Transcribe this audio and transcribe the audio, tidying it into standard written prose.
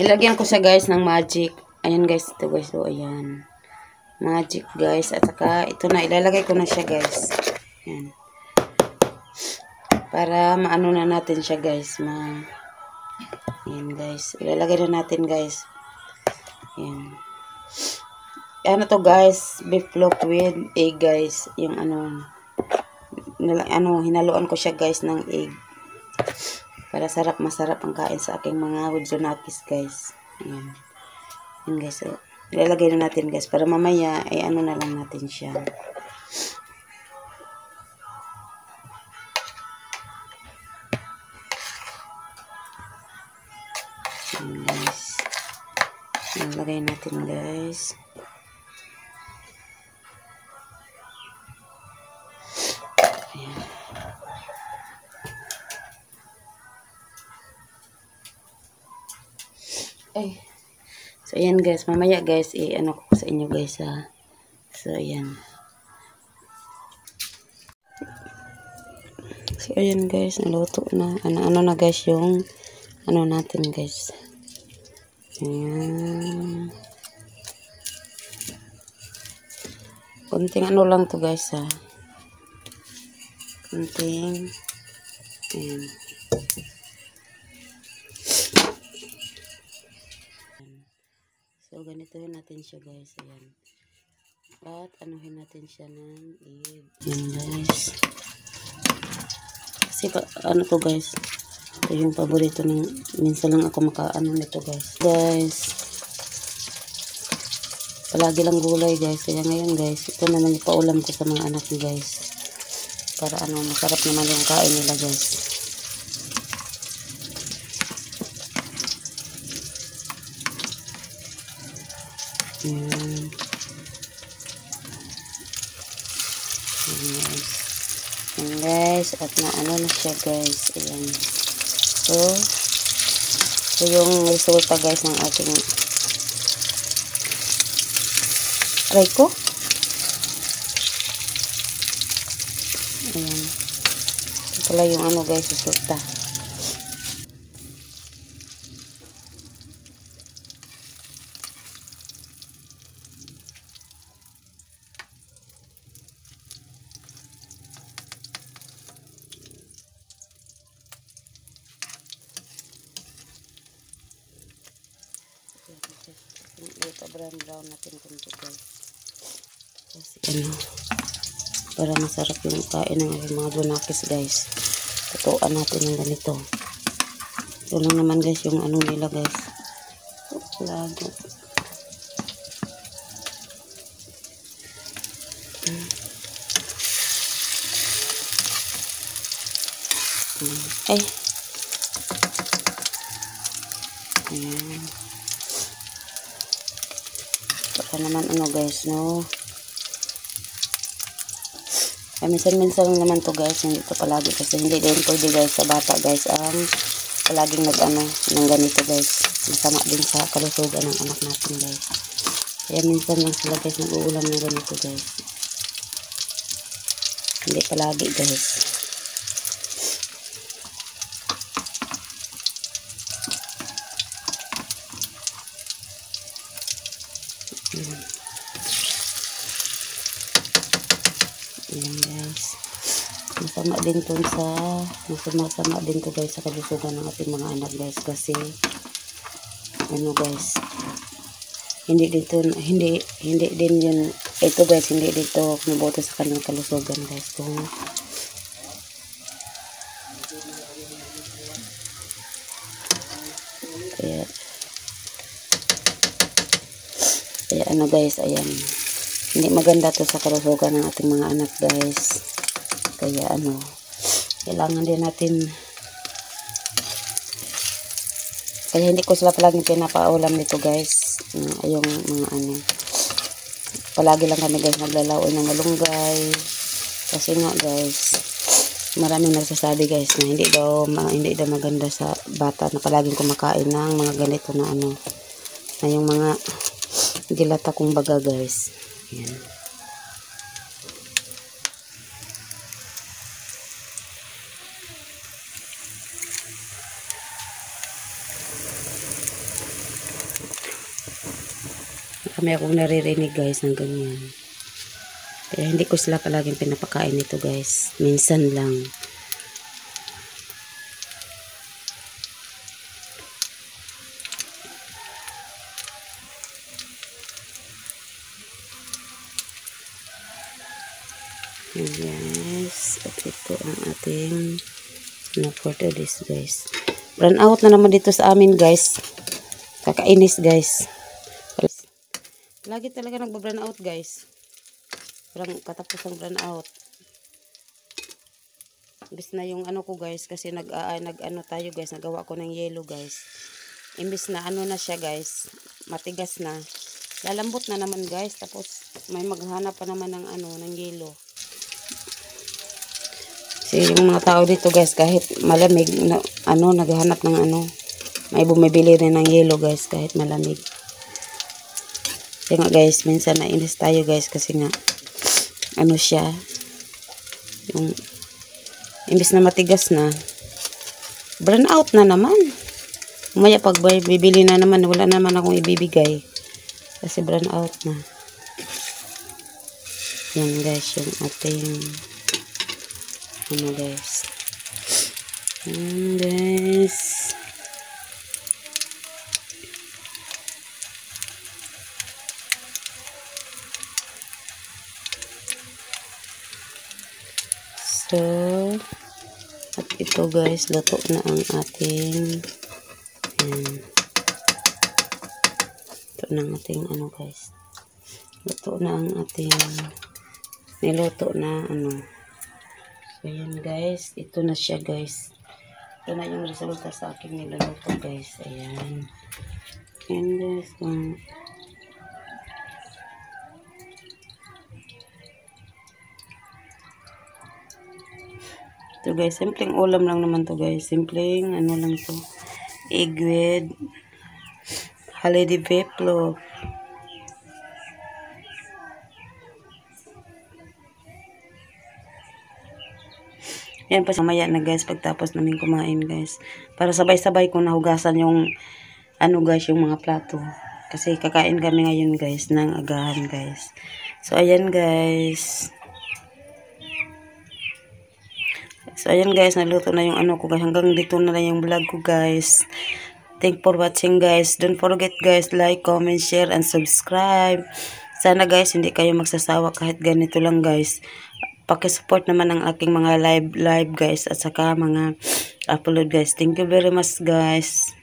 Nilagyan ko siya guys ng magic. Ayan guys, ito guys. So, ayan. Magic guys. At saka ito na, ilalagay ko na siya guys. Ayan. Para maano na natin siya guys. Ayan guys. Ilalagay na natin guys. Ayan. Ano to guys, beef float with egg guys. Yung hinaluan ko siya guys ng egg. Para masarap ang kain sa aking mga Wudzonakis guys. Ayan. Ayan guys. So, ilalagay na natin guys. Para mamaya ay ano na lang natin siya. Ayan guys. Ilalagay natin guys. So, ayan guys. Mamaya guys, ano ko sa inyo guys ha. So, ayan. So, ayan guys. Naluto na. Ano na guys yung ano natin guys. Ayan. Kunting ano lang to guys ha. Kunting. Ayan. So, ganitohin natin siya guys. Ayan. At anuhin natin siya ng egg. Ayan guys. Kasi ano to guys. Ito yung paborito ng minsan lang ako makaano nito guys. Guys. Palagi lang gulay guys. Kaya ngayon guys. Ito naman yung paulam ko sa mga anak niya guys. Para masarap naman yung kain nila guys. Ayan. Ayan guys. At ano na siya guys. Ayan. So yung resulta guys ng ating aray ko. Ayan. Ito pala yung ano guys, resulta. Ito brown natin kunti guys. Kasi para masarap yung kain ng mga Wudzonakis guys. Tutuan natin ng ganito. Ito lang naman guys yung ano nila guys. Lago. Ay. Ayan. Baka naman ano guys, no? Ay, minsan naman to guys, hindi to palagi kasi hindi din pwede guys sa bata guys ang palaging ng ganito guys. Masama din sa kalusugan ng anak natin guys. Kaya minsan lang sila guys nag-uulam ng ganito guys. Hindi palagi guys. Ayan guys. Masama din to guys sa kalusugan ng ating mga anak guys kasi ano guys. Hindi din yun ito guys, hindi dito mabuti sa kanilang kalusugan guys. Kaya ano guys, ayan. Hindi maganda to sa kalusugan ng ating mga anak guys. Kaya kailangan din natin. Kaya hindi ko sila palaging pinapaulam nito guys. Yung mga palagi lang kami guys naglalaoy ng malunggay. Kasi nga guys, maraming nagsasabi guys na hindi daw maganda sa bata na palaging kumakain ng mga ganito na na yung mga gilata kong baga guys. Ayan. kami akong naririnig guys ng ganyan. Kaya hindi ko sila palaging pinapakain nito guys. Minsan lang. Ayan guys. At ito ang ating for this guys. Run out na naman dito sa amin guys. Kakainis guys. Lagi talaga nagba-run out guys. Parang katapos ang run out. Imbis na yung ano ko guys. Kasi nag-ano tayo guys. Nagawa ko ng yellow guys. Imbis na ano na siya guys. Matigas na. Lalambot na naman guys. Tapos may maghanap pa naman ng ano ng yellow. Kasi yung mga tao dito guys, kahit malamig, naghahanap ng may bumibili rin ng yellow guys, kahit malamig. Kaya nga guys, minsan nainis tayo guys, kasi nga, siya, yung, imbis na matigas na, burn out na naman. Umaya pag bibili na naman, wala naman akong ibibigay. Kasi burn out na. Yan guys, yung ating guys. Guys. So, at ito guys, luto na ang ating ito na ang ating guys. Luto na ang ating niluto na So, ayan guys. Ito na siya guys. Ito na yung resulta sa aking niluluto guys. Ayan. Ayan guys. Ito guys. Simpleng ulam lang naman to guys. Simpleng lang to. Egg with holiday peplo. Yan pa mamaya na guys, pagtapos namin kumain guys. Para sabay-sabay ko nahugasan yung guys, yung mga plato. Kasi kakain kami ngayon guys, ng agahan guys. So ayan guys. So ayan guys, naluto na yung ko guys. Hanggang dito na lang yung vlog ko guys. Thanks for watching guys. Don't forget guys, like, comment, share, and subscribe. Sana guys, hindi kayo magsasawa kahit ganito lang guys. Paki-support naman ang aking mga live guys at saka mga upload guys. Thank you very much guys.